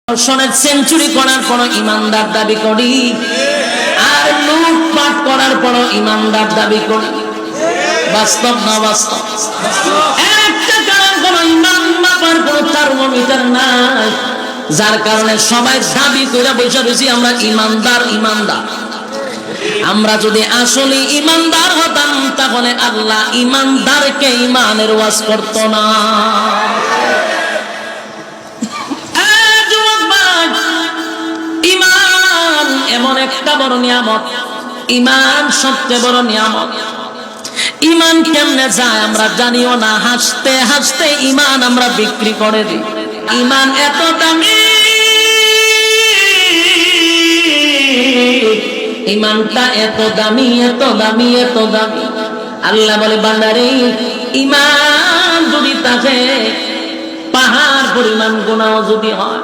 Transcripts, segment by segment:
দর্শনের সেঞ্চুরি করার পর ইমানদার দাবি করি, আর লুটপাট করার পর ইমানদার দাবি করি। বাস্তব না বাস্তব? একটা কারণ কোন ইমান মাপার কোন থার্মোমিটার নাই, যার কারণে সবাই দাবি করে বসে রয়েছি আমরা ইমানদার ইমানদার। আমরা যদি আসলে ইমানদার হতাম তাহলে আল্লাহ ইমানদারকে ইমানের ওয়াজ করতো না। এমন একটা বড় নিয়ামত, ইমান সবচেয়ে বড় নিয়ামত। ইমান কেমনে যায় আমরা জানিও না, হাসতে হাসতে ইমান আমরা বিক্রি করে দিই। ইমান এত দামি, ইমানটা এত দামি এত দামি এত দামি। আল্লাহ বলে বান্দারে ইমান যদি থাকে পাহাড় পরিমাণ গুনাহ যদি হয়,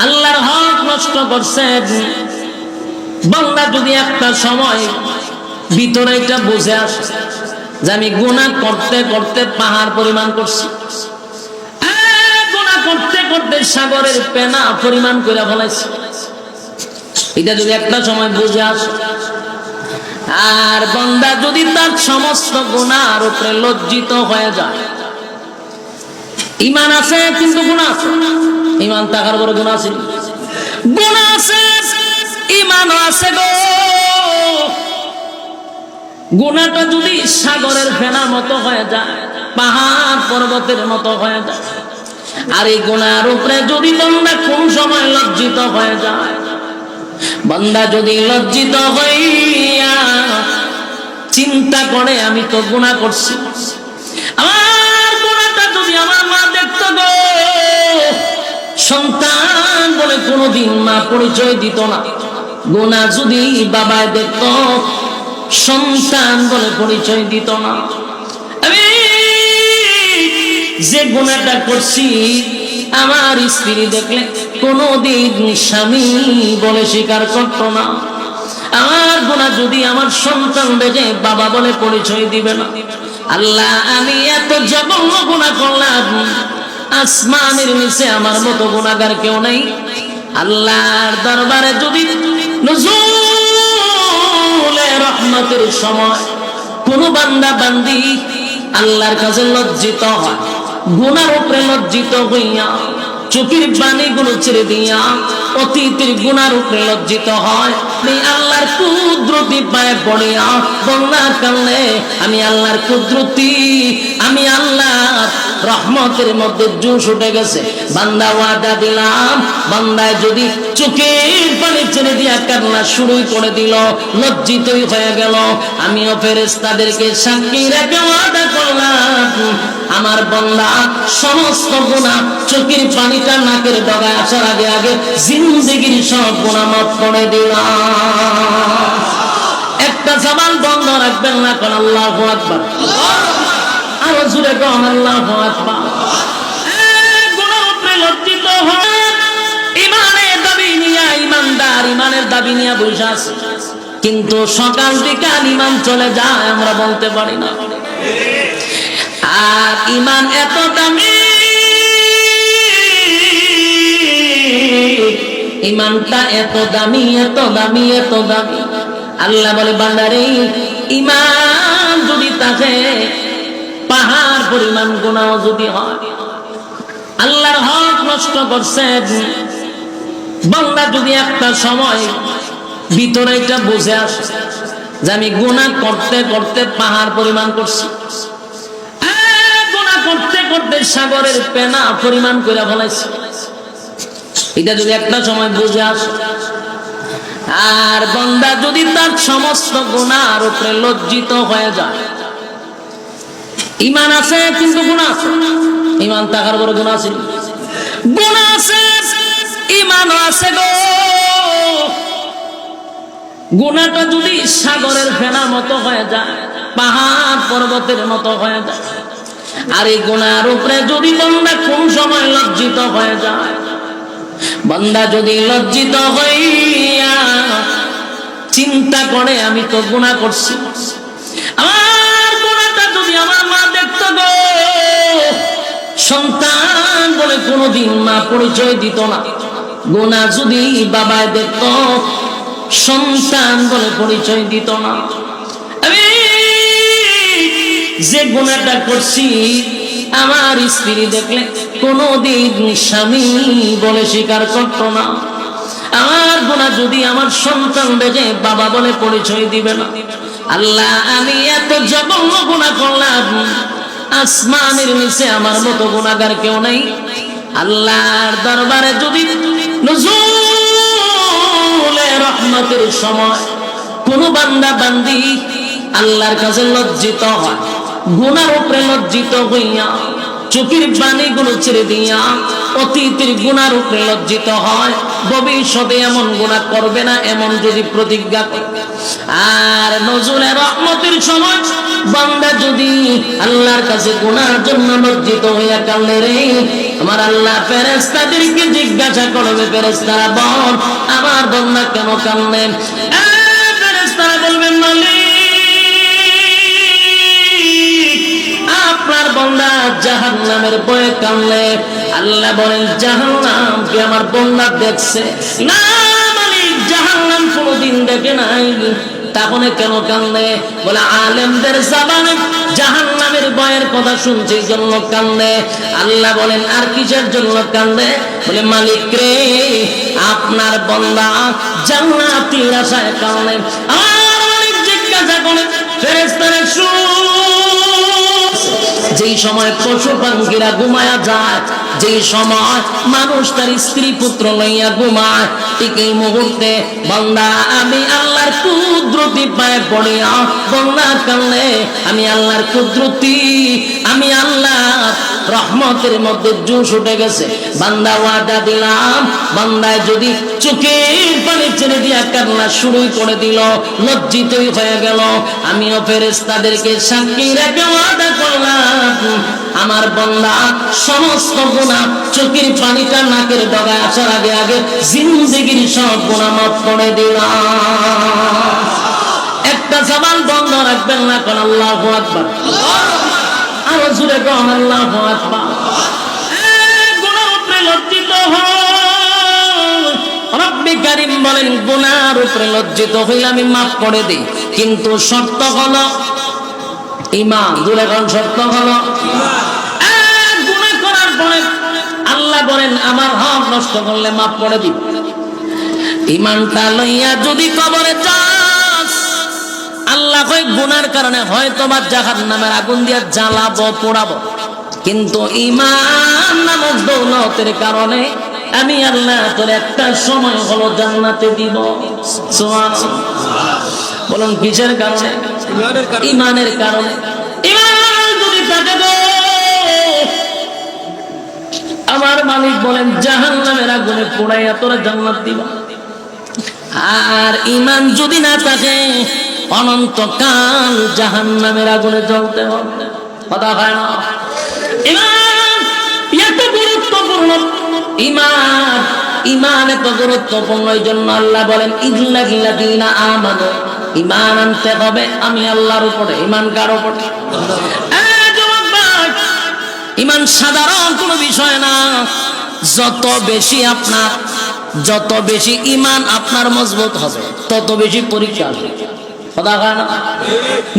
আল্লাহর হক নষ্ট করছে বান্দা যদি একটা সময় ভিতরে এটা বুঝে আসে যে আমি গুনাহ করতে করতে পাহাড় পরিমাণ করছি, গুনাহ করতে করতে সাগরের পেনা পরিমাণ করে ফেলাইছি, এটা যদি একটা সময় বুঝে আসে, আর বান্দা যদি তার সমস্ত গুনাহর উপরে লজ্জিত হয়ে যায়, ইমান আছে কিন্তু গুনাহ আছে, ইমান থাকার বড় গুনাহ আছে, গুনাহ আছে ইমান আছে গো। গুনাহটা যদি সাগরের ফেনার মতো হয়ে যায়, পাহাড় পর্বতের মতো হয়ে যায়, আর এই গুনাহর উপরে যদি বান্দা কোন সময় লজ্জিত হয়ে যায়, বান্দা যদি লজ্জিত হইয়া চিন্তা করে আমি তো গুনাহ করছি, আমার গুনাহটা যদি আমার মা দেখতো গো, সন্তান বলে কোনদিন মা পরিচয় দিত না, গুনাহ যদি বাবায় দেখতো সন্তান বলে পরিচয় দিত না। আমি যে গুনাহটা করছি আমার স্ত্রী দেখলে কোনদিন স্বামী বলে স্বীকার করত না, আমার গুনাহ যদি আমার সন্তান দেখে বাবা বলে পরিচয় দিবে না। আল্লাহ আমি এত জঘন্য গুনাহ করলাম, আসমানের নিচে আমার মতো গুনাহগার কেউ নাই। আল্লাহর দরবারে যদি নুজুলে রহমতের সময় কোন বান্দা বান্দি আল্লাহর কাছে লজ্জিত হয়, গুনার উপরে লজ্জিত হইয়া চোখের বাণীগুলো ছেড়ে দিয়া অতীতের গুনার উপরে লজ্জিত হয়, আমি আল্লাহর কুদরতি পায়ে পড়িয়া বন্যার কারণে আমি আল্লাহর কুদরতি, আমি আল্লাহর রহমতের মধ্যে জোশ উঠে গেছে, বান্দা ওয়াদা দিলাম, বান্দায় যদি চোখের পানি ছেড়ে দিয়া কান্না শুরু করে দিল, লজ্জিতই হয়ে গেল, আমিও ফেরেশতাদেরকে সাক্ষী রেখে ওয়াদা করলাম আমার বান্দা সমস্ত গুনাহ চোখের পানিটা নাকের ডগায় আসার আগে আগে জিন্দেগির সব গুনাহ মাফ করে দিলাম। একটা জবান বন্ধ রাখবেন না, কোন আল্লাহু আকবার, আরো জোরে কোন আল্লাহু আকবার। গুনার উপরে লজ্জিত হয়, ইমানের দাবি নিয়ে ইমানদার ইমানের দাবি নিয়ে বসে আছে, কিন্তু সকাল বিকাল ইমান চলে যায় আমরা বলতে পারি না। আর ইমান এত দামি, ইমানটা এত দামি এত দামি এত দামি। আল্লাহ বলে বান্দারে ইমান যদি থাকে পাহাড় পরিমাণ গুনাহ যদি হয়, আল্লাহর হক নষ্ট করছে বান্দা যদি একটা সময় ভিতরে এটা বুঝে আসে যে আমি গুনাহ করতে করতে পাহাড় পরিমাণ করছি, গুনাহ করতে করতে সাগরের পেনা পরিমাণ করে ফেলাইছি, এটা যদি একটা সময় বুঝে আসে, আর বান্দা যদি তার সমস্ত গুনাহর উপরে লজ্জিত হয়ে যায়, ইমান আছে কিন্তু গুনাহ আছে, ইমান থাকার বড় গুনাহ আছে, গুনাহ আছে ইমানও আছে গো। গুনাহটা যদি সাগরের ফেনার মতো হয়ে যায়, পাহাড় পর্বতের মতো হয়ে যায়, আর এই গুনাহর উপরে যদি বান্দা কোন সময় লজ্জিত হয়ে যায়, বান্দা যদি লজ্জিত হইয়া চিন্তা করে আমি তো গুনাহ করছি, আমার গুনাহটা যদি আমার মা দেখতো গো, সন্তান বলে কোনোদিন মা পরিচয় দিত না। গুনাহ যদি বাবায় দেখত, সন্তান বলে পরিচয় দিত না। আমি যে গুনাহটা করছি আমার স্ত্রী দেখলে কোনোদিন স্বামী বলে স্বীকার করত না। আমার গুনাহ যদি আমার সন্তান দেখে বাবা বলে পরিচয় দিবে না। আল্লাহ, আমি এত জঘন্য গুনাহ করলাম, আসমানের নিচে আমার মতো গুনাহগার কেউ নাই। আল্লাহর দরবারে যদি নুজুলে রহমতের সময় কোন বান্দা বান্দি আল্লাহর কাছে লজ্জিত হয়, গুনার উপরে লজ্জিত হইয়া চোখের পানিগুলো ছেড়ে দিয়া অতীতের গুনার উপরে লজ্জিত হয়, ভবিষ্যতে এমন গুনাহ করবে না এমন যদি প্রতিজ্ঞা করে, আর নজরুলে রহমতের সময় বান্দা যদি আল্লাহর কাছে গুনার জন্য লজ্জিত হইয়া কাঁদে রে, আমার আল্লাহ ফেরেশতাদেরকে জিজ্ঞাসা করবে, ফেরেশতারা বল আমার বান্দা কেন কাঁদলেন? ফেরেশতারা বলবেন মালিক, আপনার বান্দা জাহান্নামের ভয়ে কাঁদলে। আল্লাহ বলেন জাহান্নাম কি আমার বান্দা দেখছে? না মালিক, জাহান্নাম কোনোদিন দেখে নাই। তাহলে কেন কাঁদলে? বলে আলেমদের জবানে জাহান্নামের ভয়ের কথা শুনছে এই জন্য কাঁদলে। আল্লাহ বলেন আর কিসের জন্য কাঁদলে? বলে মালিক রে, আপনার বান্দা জান্নাতের আশায় কাঁদলে। আর মালিক জিজ্ঞাসা করেন ফেরেশতারা শুন, যেই সময় পশু পাখিরা ঘুমায়া যায়, যেই সময় মানুষ তার স্ত্রী পুত্র লইয়া ঘুমায়, ঠিক এই মুহূর্তে বান্দা আমি আল্লাহর কুদরতি পায়ে পড়িয়া বান্দা কাঁদলে, আমি আল্লাহর কুদরতি, আমি আল্লাহ রহমতের মধ্যে জোশ উঠে গেছে। বান্দা ওয়াদা দিলাম, বান্দায় যদি চোখের পানি ছেড়ে দিয়া কান্না শুরু করে দিল, লজ্জিতই হয়ে গেল, আমিও ফেরেশতাদেরকে সাক্ষী রেখে ওয়াদা করলাম আমার বান্দা সমস্ত গুনাহ চোখের পানিটা নাকের ডগায় আসার আগে আগে জিন্দেগির সব গুনাহ মাফ করে দিলাম। একটা জবান বন্ধ রাখবেন না, কোন আল্লাহু আকবার, আরো জোরে কোন আল্লাহু আকবার। গুনার উপরে লজ্জিত হয়, রব্বি কারীম বলেন গুনার উপরে লজ্জিত হইলে আমি মাফ করে দিই, কিন্তু শর্ত হলো ঈমান। জোরে কোন শর্ত হলো ঈমান। গুনাহ করার পরে আল্লাহ বলেন আমার হক নষ্ট করলে মাফ করে দিব। ঈমানটা লইয়া যদি কবরে যাস, আল্লাহ কয় গুনার কারণে হয়তো বা জাহান্নামের আগুন দিয়ে জ্বালাবো পোড়াবো, কিন্তু ঈমান নামক দৌলতের কারণে আমি আল্লাহ তোর একটা সময় হলো জান্নাতে দিব। সুবহানাল্লাহ। বলুন কিসের কারণে? ঈমানের কারণে। ঈমান যদি থাকে গো, আমার মালিক বলেন জাহান্নামের আগুনে পোড়াইয়া তোরা জান্নাত দিবা। আর ঈমান যদি না থাকে অনন্তকাল জাহান্নামের আগুনে জ্বলতে হবে। কথা হয় না? ঈমান এত গুরুত্বপূর্ণ, ঈমান ঈমান এত গুরুত্বপূর্ণ, এই জন্য আল্লাহ বলেন ইল্লাল্লাযীনা আমানু, ঈমান আনতে হবে আমি আল্লাহর উপরে। ঈমান কার উপরে? ঈমান সাধারণ কোনো বিষয় না। যত বেশি ঈমান আপনার মজবুত হবে তত বেশি পরীক্ষা আসবে। কথা হয় না?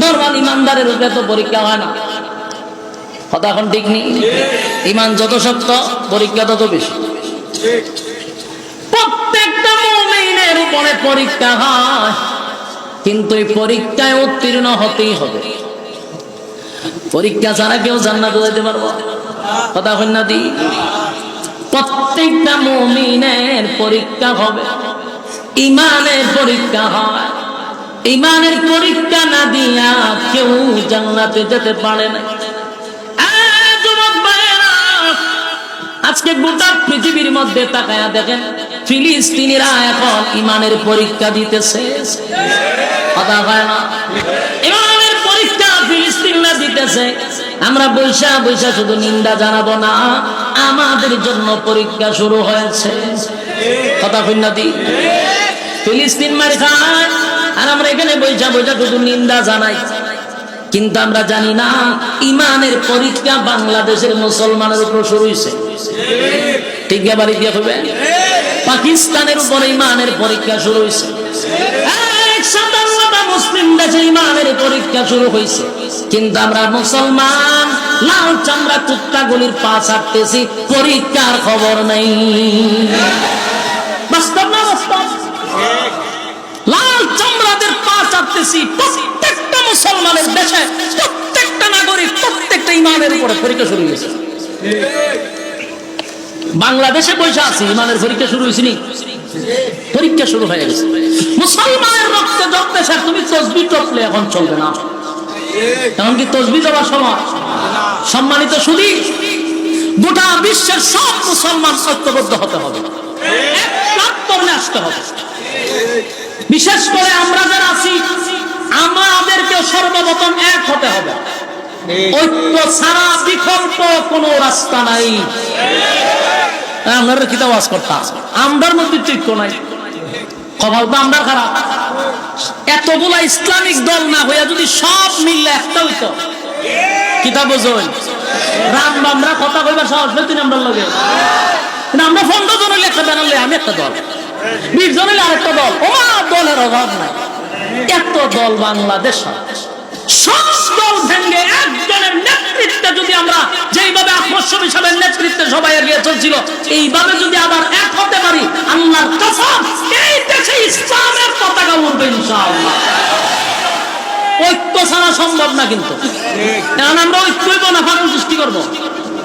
নরমাল ঈমানদারের উপরে তো পরীক্ষা হয় না। কথা এখন ঠিক নেই? ঈমান যত শক্ত পরীক্ষা তত বেশি। প্রত্যেকটা মুমিনের উপরে পরীক্ষা হয়, কিন্তু এই পরীক্ষায় উত্তীর্ণ হতেই হবে। পরীক্ষা ছাড়া কেউ জান্নাতে যেতে পারবো? কথা হয় না দি? প্রত্যেকটা মুমিনের পরীক্ষা হবে, ঈমানের পরীক্ষা হয়। ঈমানের পরীক্ষা না দিয়া কেউ জান্নাতে যেতে পারে না। আজকে গোটা পৃথিবীর মধ্যে তাকায়া দেখেন, ফিলিস্তিনিরা এখন ঈমানের পরীক্ষা দিতেছে। কথা হয় না? ঈমানের পরীক্ষা ফিলিস্তিনিরা দিতেছে। আমরা বৈশা বৈশা শুধু নিন্দা জানাবো না, আমাদের জন্য পরীক্ষা শুরু হয়েছে। কথা কই না দি? ফিলিস্তিন মার খায় আর আমরা এখানে বৈশা বৈশা শুধু নিন্দা জানাই। কিন্তু আমরা জানি না ইমানের পরীক্ষা বাংলাদেশের মুসলমানের উপর শুরু হয়েছে। ঠিক বাড়ি দিয়ে হবে পাকিস্তানের উপরে ইমানের পরীক্ষা শুরু হয়েছে। মুসলিম দেশে ইমানের পরীক্ষা শুরু হয়েছে, কিন্তু আমরা মুসলমান লাল চামড়া কুত্তাগুলির পা ছাড়তেছি, পরীক্ষার খবর নেই। বাস্তব না বাস্তব? লাল চামড়াদের পা ছাড়তেছি, প্রত্যেকটা মুসলমানের দেশে প্রত্যেকটা নাগরিক প্রত্যেকটা ইমানের উপরে পরীক্ষা শুরু হয়েছে। বাংলাদেশে বসে আছি, ইমানের পরীক্ষা শুরু হয়েছে নি? পরীক্ষা শুরু হয়ে গেছে। মুসলমানের রক্তে জপতে স্যার তুমি তসবিহ টপলে এখন চলবে না। এমনকি তসবিহ দেওয়ার সময় সম্মানিত শুধু গোটা বিশ্বের সব মুসলমান ঐক্যবদ্ধ হতে হবে, এক প্ল্যাটফর্মে আসতে হবে। বিশেষ করে আমরা যারা আছি আমাদেরকে সর্বপ্রথম এক হতে হবে। ঐক্য ছাড়া বিকল্প কোনো রাস্তা নাই। আমরা কি আওয়াজ করতাম, আমরার মধ্যে ঐক্য নাই, খবর তো আমরা খারাপ। এতগুলা ইসলামিক দল না হইয়া যদি সব মিললে একটা হইতো, কিতাব বোঝেন রাম বামরা কথা কইবার সাহস নেই তুই আমরা লগে। আমরা 15 জন হইলে একটা ব্যানার লই, আমি একটা দল, 20 জন হইলে আরেকটা দল, ওমা দলের অভাব নাই। এত দল বাংলাদেশ, সব দল ভেঙে একজনের নেতৃত্বে যদি আমরা যেইভাবে আকর্ষণ হিসাবে নেতৃত্বে সবাই এগিয়ে চলছিল এইভাবে যদি আবার এক হতে পারি, আল্লাহর কসম এই দেশে ইসলামের পতাকা উড়বে ইনশাআল্লাহ। ঐক্য ছাড়া সম্ভব না, কিন্তু কারণ আমরা ঐক্যই না ফাটল সৃষ্টি করবো।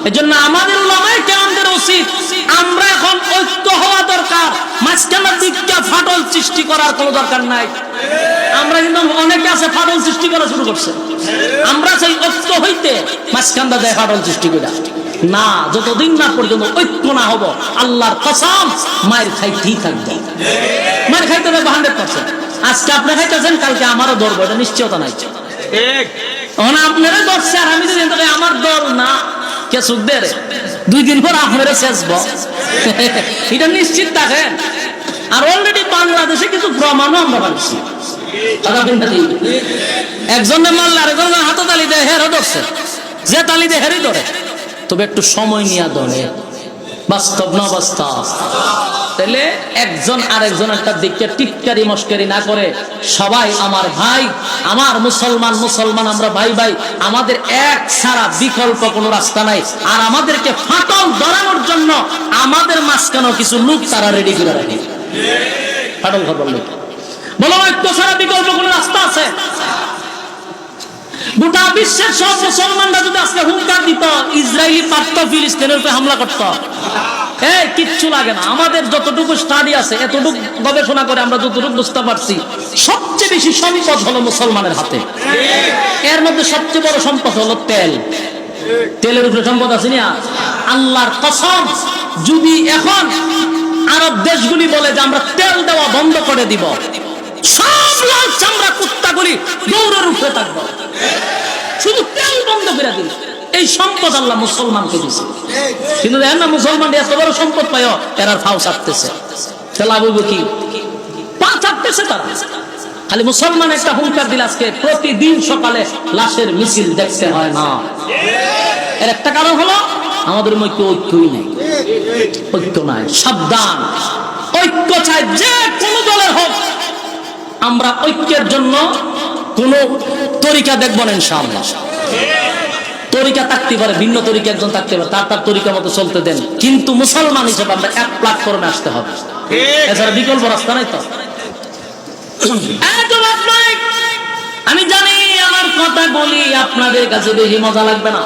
এই জন্য আমাদের উলামায়ে কেরামদের উচিত আমরা এখন ঐক্য হওয়া দরকার, মাঝখানের দিকটা ফাটল সৃষ্টি করার কোনো দরকার নাই। আমরা কিন্তু অনেকে আছে ফাটল সৃষ্টি করা শুরু করছে, আমরা সেই ঐক্য হইতে মাঝখানটা দেয় ফাটল সৃষ্টি করে না। যতদিন না পর্যন্ত ঐক্য না হবো আল্লাহর কসম মায়ের খাইতেই থাকবে, মায়ের খাইতে হবে 100%। আজকে আপনি খাইতেছেন, কালকে আমারও ধরবো, এটা নিশ্চয়তা নাই। আপনারা ধরছে আর আমি যদি আমার দল না কে সুখ দে 2 দিন পর আপনারা শেষব, এটা নিশ্চিত থাকেন। আর অলরেডি বাংলাদেশে কিছু প্রমাণও আমরা পাচ্ছি। একজনের মারলে আরেকজনের হাতে তালি দেয়, হেরও ধরছে, যে তালি দেয় হেরই ধরে, তবে একটু সময় নিয়ে ধরে। বাস্তব না বাস্তব? তাহলে একজন আরেকজন একটা দিককে টিটকারি মস্কারি না করে সবাই আমার ভাই, আমার মুসলমান মুসলমান, আমরা ভাই ভাই, আমাদের এক ছাড়া বিকল্প কোনো রাস্তা নাই। আর আমাদেরকে ফাটল ধরানোর জন্য আমাদের মাঝখানেও কিছু লোক তারা রেডি করে রাখে, ফাটল খবর লোক। বলো ঐক্য ছাড়া বিকল্প কোনো রাস্তা আছে? গোটা বিশ্বের সব মুসলমানরা যদি আজকে হুঙ্কার দিত, ইসরায়েলি পারত ফিলিস্তিনের উপরে হামলা করত, কিচ্ছু লাগে না। আমাদের যতটুকু স্টাডি আছে, এতটুকু গবেষণা করে আমরা যতটুকু বুঝতে পারছি, সবচেয়ে বেশি সম্পদ হলো মুসলমানের হাতে। এর মধ্যে সবচেয়ে বড় সম্পদ হলো তেল। তেলের উপরে সম্পদ আছে না? আল্লাহর কসম, যদি এখন আরব দেশগুলি বলে যে আমরা তেল দেওয়া বন্ধ করে দিব, সব লাল চামড়া কুত্তাগুলি দৌড়ের উপরে থাকবো, শুধু তেল বন্ধ করে দিল। এই সম্পদ আল্লাহ মুসলমানকে দিছে, কিন্তু দেখেন না মুসলমান এত বড় সম্পদ পায়, এরা ফাও ছাড়তেছে। কি পা ছাড়তেছে তারা? খালি মুসলমান একটা হুঙ্কার দিল, আজকে প্রতিদিন সকালে লাশের মিছিল দেখতে হয় না। এর একটা কারণ হলো আমাদের মধ্যে ঐক্যই নেই, ঐক্য নাই। সাবধান, ঐক্য চাই যে কোন দলের হোক। আমরা ঐক্যের জন্য কোন তরিকা দেখবো না ইনশাআল্লাহ। তরিকা থাকতে পারে, ভিন্ন তরিকা একজন থাকতে পারে, তার তরিকা মতো চলতে দেন, কিন্তু মুসলমান হিসেবে আমরা এক প্ল্যাটফর্মে আসতে হবে, এছাড়া বিকল্প রাস্তা নাই। তো আমি জানি আমার কথা বলি আপনাদের কাছে বেশি মজা লাগবে না,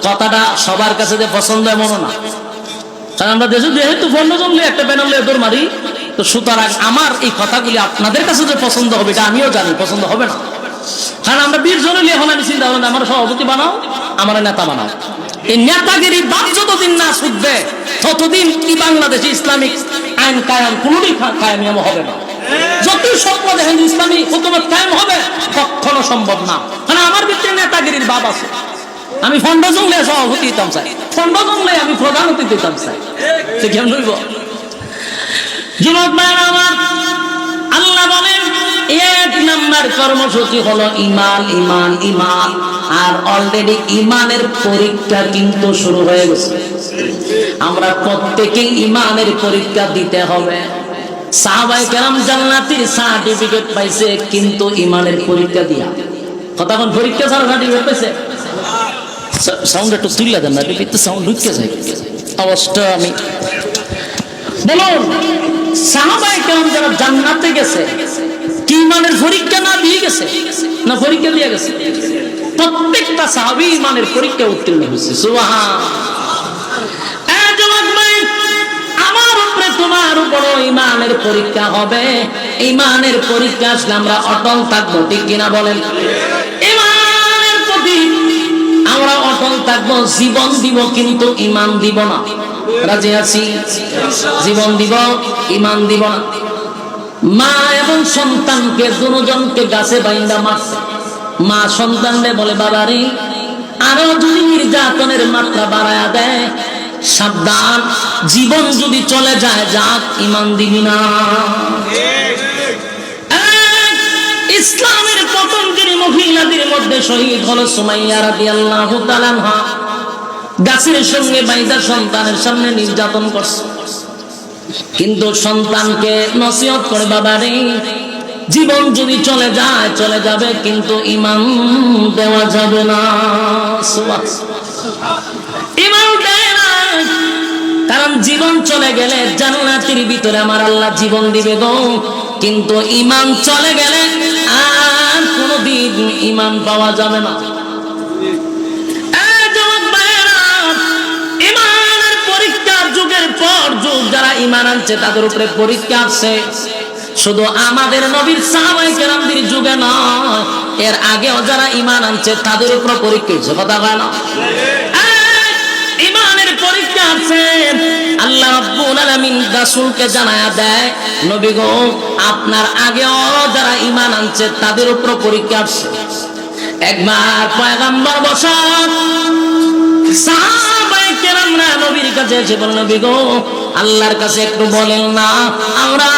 কথাটা সবার কাছে যে পছন্দ এমনও না, কারণ আমরা দেশে যেহেতু 15 জন একটা ব্যানার লিয়ে দৌড় মারি, তো সুতরাং আমার এই কথাগুলি আপনাদের কাছে যে পছন্দ হবে এটা আমিও জানি পছন্দ হবে না। কারণ আমরা 20 জন হলে এখন আমি চিন্তা করলাম আমার সভাপতি বানাও, আমার নেতা বানাও। এই নেতাগিরি বাদ যতদিন না ছুটবে ততদিন কি বাংলাদেশে ইসলামিক আইন কায়েম কোনোদিন কায়েম হবে না। যতই স্বপ্ন দেখেন ইসলামী হুকুমত কায়েম হবে, কখনো সম্ভব না। কারণ আমার ভিতরে নেতাগিরির ভাব আছে। আমি 15 জন লিয়ে সভাপতি দিতাম চাই, 15 জন লিয়ে আমি প্রধান অতিথি দিতাম চাই, সে কেমন হইব? যুবক ভাইরা আমার, আল্লাহ বলেন এক নাম্বার কর্মসূচি হলো ঈমান, ঈমান, ঈমান। আর অলরেডি ঈমানের পরীক্ষা কিন্তু শুরু হয়ে গেছে। আমরা প্রত্যেকেই ঈমানের পরীক্ষা দিতে হবে। সাহাবায়ে কেরাম জান্নাতের সার্টিফিকেট পাইছে, কিন্তু ঈমানের পরীক্ষা দিয়া। কথা কোন পরীক্ষা ছাড়া সার্টিফিকেট পাইছে? সাউন্ড একটু তুলে দেন না, একটু সাউন্ড ঢুকে যায় আওয়াজটা। আমি বলুন, সাহাবায়ে কেরাম যারা জান্নাতে গেছে কি ঈমানের পরীক্ষা না দিয়ে গেছে? না পরীক্ষা দিয়ে গেছে? প্রত্যেকটা সাহাবী ঈমানের পরীক্ষা উত্তীর্ণ হয়েছে। সুবহানাল্লাহ। আমার উপরে তোমার উপর ঈমানের পরীক্ষা হবে। ঈমানের পরীক্ষা আসলে আমরা অটল থাকবো, ঠিক কিনা বলেন? ঈমানের প্রতি আমরা অটল থাকবো, জীবন দিব কিন্তু ঈমান দিব না। রাজি আছি? জীবন দিব, ঈমান দিব না। মা এবং সন্তানকে দুজনকে গাছে বাইন্দা মারছে। মা সন্তানরে বলে, বাবারে আরো যদি নির্যাতনের মাত্রা বাড়ায়া দেয়, সাবধান, জীবন যদি চলে যায়, যাক, ঈমান দিবি না। ইসলামের প্রথমকারী মহিলাদের মধ্যে শহীদ হলো সুমাইয়া রাদিয়াল্লাহু তাআলা আনহা। গাছের সঙ্গে বাইদা সন্তানের সামনে নির্যাতন করছে, কিন্তু সন্তানকে নসিহত করে, বাবারে জীবন যদি চলে যায় চলে যাবে, কিন্তু ঈমান দেওয়া যাবে না। ঈমান দেয় না, কারণ জীবন চলে গেলে জান্নাতের ভিতরে আমার আল্লাহ জীবন দিবে গো, কিন্তু ঈমান চলে গেলে আর কোনদিন ঈমান পাওয়া যাবে না। ঈমানের পরীক্ষার যুগের পর যুগ যারা ঈমান আনছে তাদের উপরে পরীক্ষা আসছে। শুধু আমাদের নবীর সাহাবায়ে কেরামদের যুগে নয়, এর আগেও যারা ঈমান আনছে তাদের উপর পরীক্ষা হচ্ছে। কথা বলে না? ঈমানের পরীক্ষা আছে। আল্লাহ রাব্বুল আলামিন রাসূলকে জানায়া দেয়, নবী গো, আপনার আগেও যারা ঈমান আনছে তাদের উপর পরীক্ষা আসছে। একবার পয়গম্বর বসা সাহাবায়ে কেরামরা নবীর কাছে এসে বলল, নবী গো, আল্লাহর কাছে একটু বলেন না, আমরা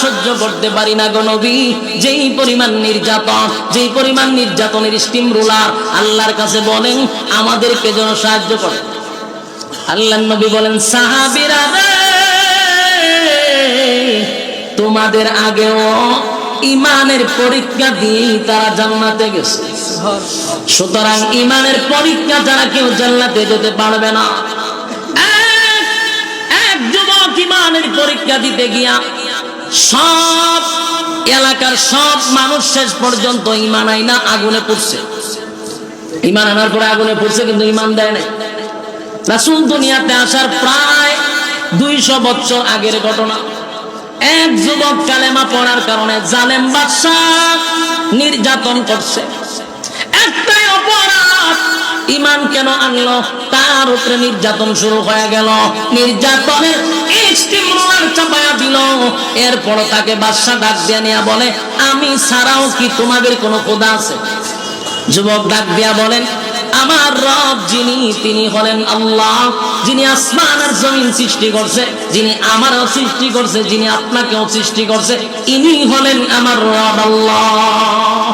সহ্য করতে পারি না গো নবী। যেই পরিমাণ নির্যাতন, যেই পরিমাণ নির্যাতনের স্টিম রুলার, আল্লাহর কাছে বলেন আমাদেরকে যেন সাহায্য করে। আল্লাহর নবী বলেন, সাহাবীরা রে, তোমাদের আগেও ঈমানের পরীক্ষা দিয়ে তারা জান্নাতে গেছে। সুতরাং ঈমানের পরীক্ষা যারা কেউ জান্নাতে যেতে পারবে না। এক যুবক ঈমানের পরীক্ষা দিতে গিয়া সব এলাকার সব মানুষ শেষ পর্যন্ত ঈমান আইনা আগুনে পড়ছে। ঈমান আনার পরে আগুনে পড়ছে, কিন্তু ঈমান দেয় নাই। রাসূল দুনিয়াতে আসার প্রায় 200 বছর আগের ঘটনা। এক যুবক কালেমা পড়ার কারণে জালেম বাদশা নির্যাতন করছে। একটাই অপরাধ, ঈমান কেন আনলো, তার উপরে নির্যাতন শুরু হয়ে গেল। নির্যাতনের স্টিমুলার চাপায়া দিল। এরপর তাকে বাদশা ডাক দিয়া নিয়া বলে, আমি ছাড়াও কি তোমাদের কোনো খোদা আছে? যুবক ডাক দিয়া বলেন, আমার রব যিনি, তিনি হলেন আল্লাহ, যিনি আসমান আর জমিন সৃষ্টি করছে, যিনি আমারও সৃষ্টি করছে, যিনি আপনাকেও সৃষ্টি করছে, ইনি হলেন আমার রব আল্লাহ।